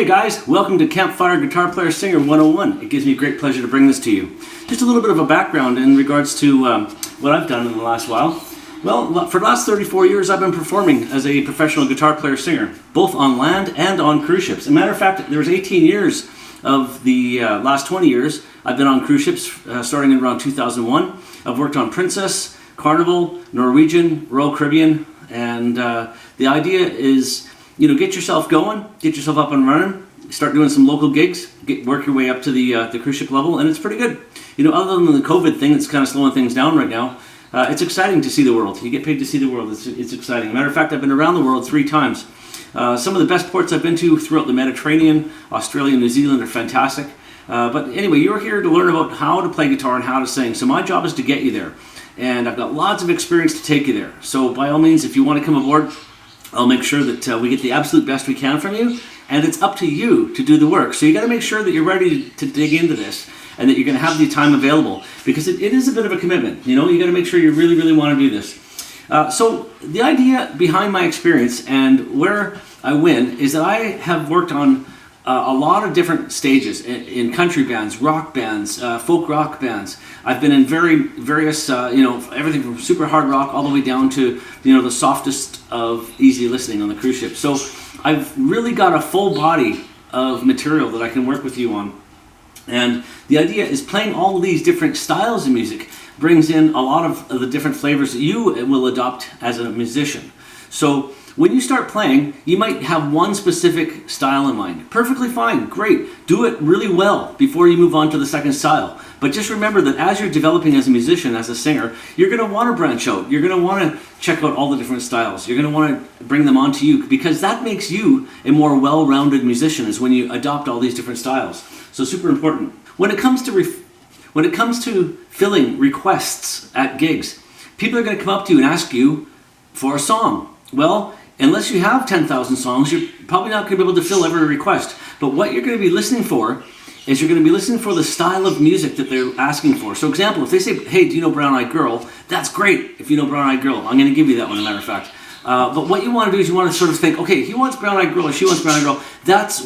Hey guys, welcome to Campfire Guitar Player Singer 101. It gives me great pleasure to bring this to you. Just a little bit of a background in regards to what I've done in the last while. Well, for the last 34 years I've been performing as a professional guitar player singer, both on land and on cruise ships. As a matter of fact, there was 18 years of the last 20 years I've been on cruise ships, starting in around 2001. I've worked on Princess, Carnival, Norwegian, Royal Caribbean, and the idea is, get yourself going, get yourself up and running, start doing some local gigs, work your way up to the cruise ship level, and it's pretty good. Other than the COVID thing that's kind of slowing things down right now, it's exciting to see the world. You get paid to see the world. It's exciting. Matter of fact, I've been around the world 3 times. Some of the best ports I've been to throughout the Mediterranean, Australia, and New Zealand are fantastic. But anyway, you're here to learn about how to play guitar and how to sing. So my job is to get you there. And I've got lots of experience to take you there. So by all means, if you want to come aboard, I'll make sure that we get the absolute best we can from you. And it's up to you to do the work. So you got to make sure that you're ready to dig into this and that you're going to have the time available. Because it is a bit of a commitment. You got to make sure you really, really want to do this. So the idea behind my experience and where I win is that I have worked on a lot of different stages in country bands, rock bands, folk rock bands. I've been in various, everything from super hard rock all the way down to, the softest of easy listening on the cruise ship. So I've really got a full body of material that I can work with you on. And the idea is playing all of these different styles of music brings in a lot of the different flavors that you will adopt as a musician. So when you start playing, you might have one specific style in mind. Perfectly fine, great. Do it really well before you move on to the second style. But just remember that as you're developing as a musician, as a singer, you're going to want to branch out. You're going to want to check out all the different styles. You're going to want to bring them onto you because that makes you a more well-rounded musician is when you adopt all these different styles. So super important. When it comes to filling requests at gigs, people are going to come up to you and ask you for a song. Well, unless you have 10,000 songs, you're probably not going to be able to fill every request. But what you're going to be listening for is you're going to be listening for the style of music that they're asking for. So example, if they say, hey, do you know Brown Eyed Girl? That's great if you know Brown Eyed Girl. I'm going to give you that one, as a matter of fact. But what you want to do is you want to sort of think, okay, he wants Brown Eyed Girl or she wants Brown Eyed Girl.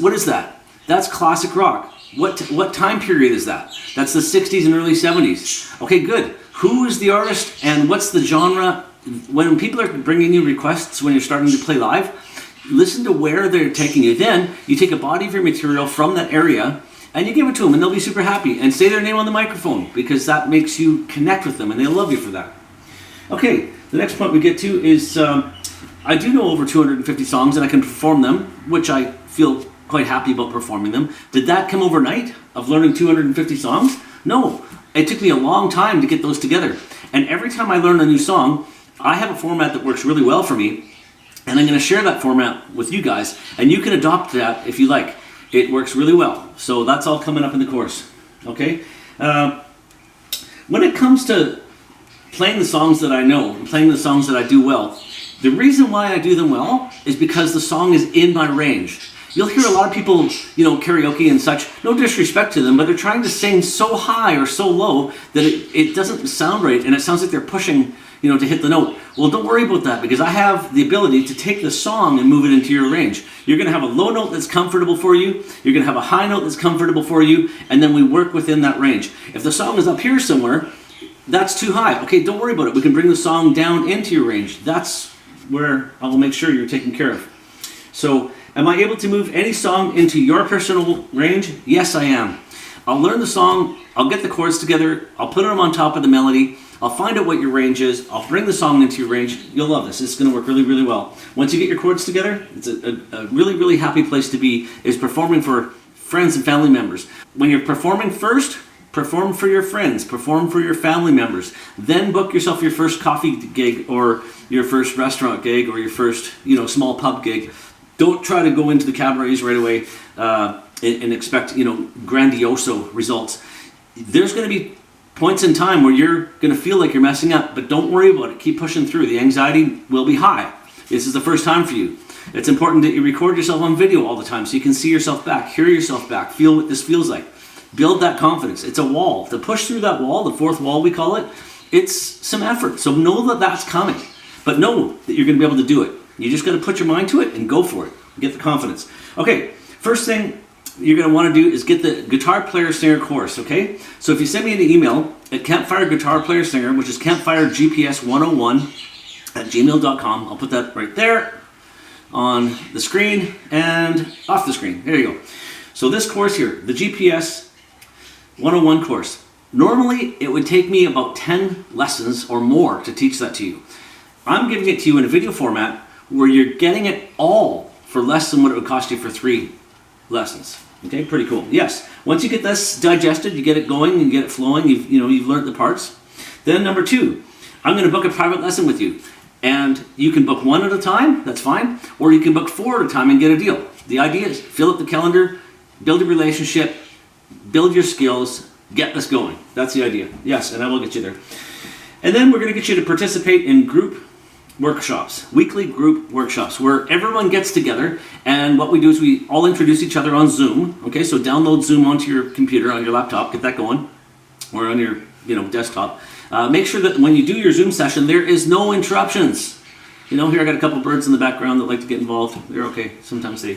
What is that? That's classic rock. What time period is that? That's the 60s and early 70s. Okay, good. Who is the artist and what's the genre? When people are bringing you requests when you're starting to play live, listen to where they're taking you. Then you take a body of your material from that area and you give it to them and they'll be super happy. And say their name on the microphone because that makes you connect with them and they'll love you for that. Okay, the next point we get to is I do know over 250 songs and I can perform them, which I feel quite happy about performing them. Did that come overnight of learning 250 songs? No, it took me a long time to get those together. And every time I learn a new song, I have a format that works really well for me, and I'm going to share that format with you guys, and you can adopt that if you like. It works really well. So that's all coming up in the course. Okay? When it comes to playing the songs that I know, and playing the songs that I do well, the reason why I do them well is because the song is in my range. You'll hear a lot of people, karaoke and such, no disrespect to them, but they're trying to sing so high or so low that it doesn't sound right, and it sounds like they're pushing, to hit the note. Well, don't worry about that, because I have the ability to take the song and move it into your range. You're going to have a low note that's comfortable for you, you're going to have a high note that's comfortable for you, and then we work within that range. If the song is up here somewhere, that's too high. Okay, don't worry about it. We can bring the song down into your range. That's where I will make sure you're taken care of. So, am I able to move any song into your personal range? Yes, I am. I'll learn the song, I'll get the chords together, I'll put them on top of the melody, I'll find out what your range is, I'll bring the song into your range. You'll love this. It's going to work really, really well. Once you get your chords together, it's a really, really happy place to be, is performing for friends and family members. When you're performing first, perform for your friends, perform for your family members. Then book yourself your first coffee gig or your first restaurant gig or your first, small pub gig. Don't try to go into the cabarets right away and expect, grandioso results. There's going to be points in time where you're going to feel like you're messing up, but don't worry about it. Keep pushing through. The anxiety will be high. This is the first time for you. It's important that you record yourself on video all the time so you can see yourself back, hear yourself back, feel what this feels like. Build that confidence. It's a wall. To push through that wall, the fourth wall we call it, it's some effort. So know that that's coming, but know that you're going to be able to do it. You just got to put your mind to it and go for it. Get the confidence. Okay, First thing you're going to want to do is get the Guitar Player Singer course, okay? So if you send me an email at Campfire Guitar Player Singer, which is campfiregps101@gmail.com, I'll put that right there on the screen and off the screen. There you go. So this course here, the GPS 101 course, normally it would take me about 10 lessons or more to teach that to you. I'm giving it to you in a video format where you're getting it all for less than what it would cost you for 3 lessons. Okay, pretty cool. Yes, once you get this digested, you get it going and get it flowing, you've learned the parts. Then number 2, I'm going to book a private lesson with you. And you can book 1 at a time, that's fine, or you can book 4 at a time and get a deal. The idea is fill up the calendar, build a relationship, build your skills, get this going. That's the idea. Yes, and I will get you there. And then we're going to get you to participate in group workshops, weekly group workshops, where everyone gets together, and what we do is we all introduce each other on Zoom. Okay, so download Zoom onto your computer, on your laptop, get that going, or on your desktop. Make sure that when you do your Zoom session, there is no interruptions. Here I got a couple birds in the background that like to get involved. They're okay. Sometimes they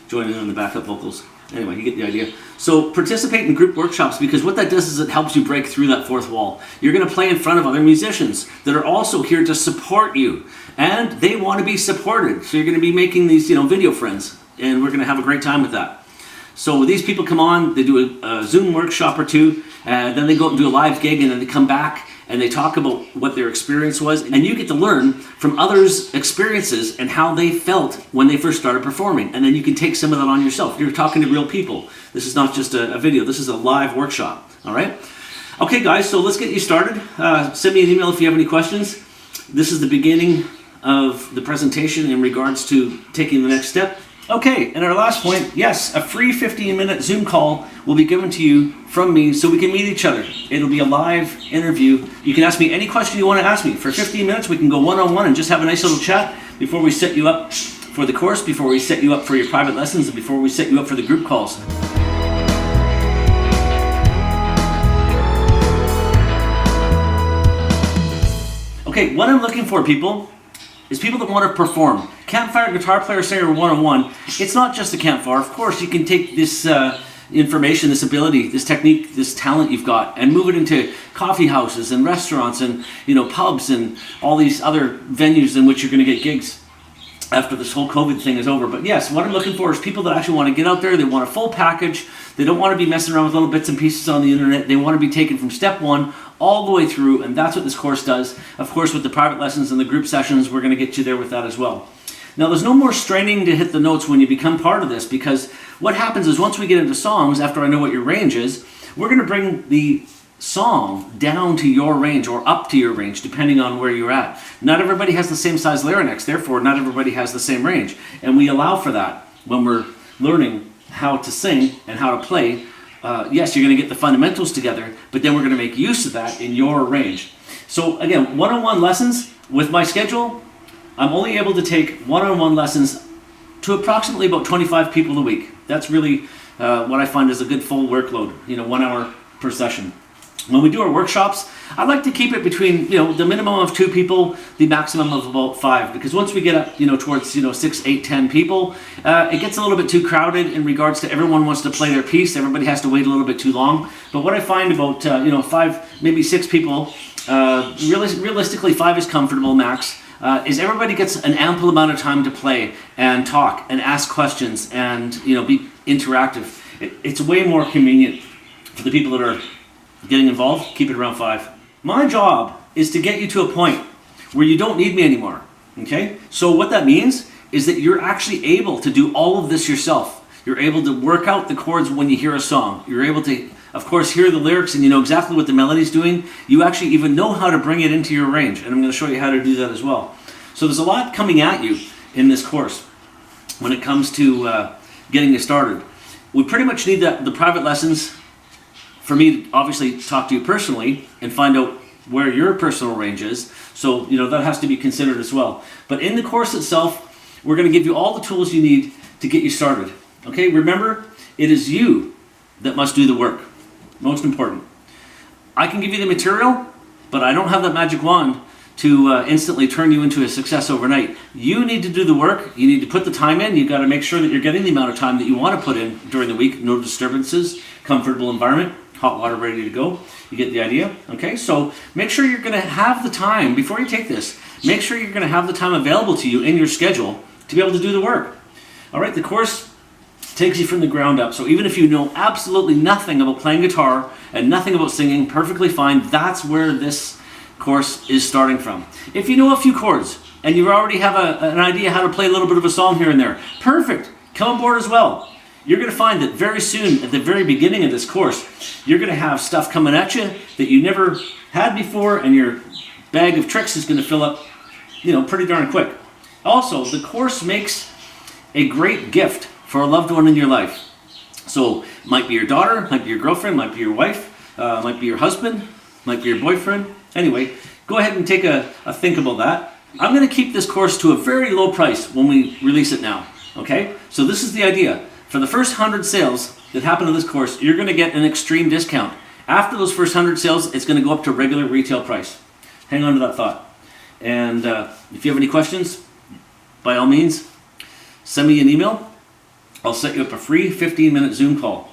join in on the backup vocals. Anyway, you get the idea. So participate in group workshops, because what that does is it helps you break through that fourth wall. You're going to play in front of other musicians that are also here to support you, and they want to be supported. So you're going to be making these video friends, and we're going to have a great time with that. So these people come on, they do a Zoom workshop or 2, and then they go out and do a live gig, and then they come back and they talk about what their experience was, and you get to learn from others' experiences and how they felt when they first started performing, and then you can take some of that on yourself. You're talking to real people. This is not just a video, this is a live workshop, all right? Okay guys, so let's get you started. Send me an email if you have any questions. This is the beginning of the presentation in regards to taking the next step. Okay, and our last point, yes, a free 15-minute Zoom call will be given to you from me so we can meet each other. It'll be a live interview. You can ask me any question you want to ask me. For 15 minutes, we can go one-on-one and just have a nice little chat before we set you up for the course, before we set you up for your private lessons, and before we set you up for the group calls. Okay, what I'm looking for, people, is people that want to perform. Campfire Guitar Player Singer 101, it's not just a campfire. Of course, you can take this information, this ability, this technique, this talent you've got, and move it into coffee houses and restaurants and pubs and all these other venues in which you're going to get gigs after this whole COVID thing is over. But yes, what I'm looking for is people that actually want to get out there. They want a full package. They don't want to be messing around with little bits and pieces on the internet. They want to be taken from step 1 all the way through, and that's what this course does. Of course, with the private lessons and the group sessions, we're going to get you there with that as well. Now, there's no more straining to hit the notes when you become part of this, because what happens is once we get into songs, after I know what your range is, we're going to bring the song down to your range or up to your range, depending on where you're at. Not everybody has the same size larynx, therefore not everybody has the same range. And we allow for that when we're learning how to sing and how to play. Yes, you're going to get the fundamentals together, but then we're going to make use of that in your range. So again, one-on-one lessons with my schedule, I'm only able to take one-on-one lessons to approximately about 25 people a week. That's really what I find is a good full workload, 1 hour per session. When we do our workshops, I like to keep it between, the minimum of 2 people, the maximum of about 5, because once we get up, towards, 6, 8, 10 people, it gets a little bit too crowded in regards to everyone wants to play their piece. Everybody has to wait a little bit too long. But what I find about, 5, maybe 6 people, realistically 5 is comfortable max, is everybody gets an ample amount of time to play and talk and ask questions and, be interactive. It's way more convenient for the people that are getting involved. Keep it around 5. My job is to get you to a point where you don't need me anymore, okay? So what that means is that you're actually able to do all of this yourself. You're able to work out the chords when you hear a song. You're able to, of course, hear the lyrics and you know exactly what the melody's doing. You actually even know how to bring it into your range, and I'm going to show you how to do that as well. So there's a lot coming at you in this course when it comes to getting you started. We pretty much need the private lessons for me to obviously talk to you personally and find out where your personal range is. So, that has to be considered as well. But in the course itself, we're going to give you all the tools you need to get you started. Okay, remember, it is you that must do the work. Most important. I can give you the material, but I don't have that magic wand to instantly turn you into a success overnight. You need to do the work. You need to put the time in. You've got to make sure that you're getting the amount of time that you want to put in during the week. No disturbances, comfortable environment, hot water ready to go. You get the idea? Okay, so make sure you're going to have the time, before you take this, make sure you're going to have the time available to you in your schedule to be able to do the work. All right, the course takes you from the ground up. So even if you know absolutely nothing about playing guitar and nothing about singing, perfectly fine. That's where this course is starting from. If you know a few chords and you already have an idea how to play a little bit of a song here and there, perfect. Come aboard as well. You're going to find that very soon, at the very beginning of this course, you're going to have stuff coming at you that you never had before, and your bag of tricks is going to fill up, pretty darn quick. Also, the course makes a great gift for a loved one in your life. So, might be your daughter, might be your girlfriend, might be your wife, might be your husband, might be your boyfriend. Anyway, go ahead and take a think about that. I'm going to keep this course to a very low price when we release it now. Okay? So this is the idea. For the first 100 sales that happen on this course, you're going to get an extreme discount. After those first 100 sales, it's going to go up to regular retail price. Hang on to that thought. And if you have any questions, by all means, send me an email. I'll set you up a free 15-minute Zoom call.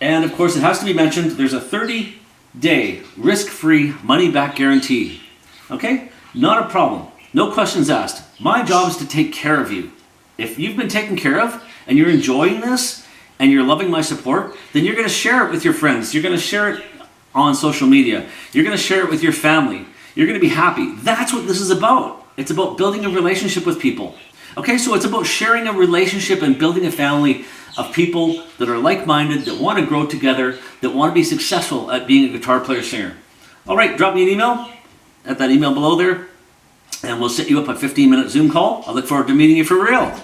And of course, it has to be mentioned, there's a 30-day risk-free money-back guarantee. Okay? Not a problem. No questions asked. My job is to take care of you. If you've been taken care of and you're enjoying this and you're loving my support, then you're going to share it with your friends. You're going to share it on social media. You're going to share it with your family. You're going to be happy. That's what this is about. It's about building a relationship with people. Okay, so it's about sharing a relationship and building a family of people that are like-minded, that want to grow together, that want to be successful at being a guitar player singer. All right, drop me an email at that email below there, and we'll set you up a 15-minute Zoom call. I look forward to meeting you for real.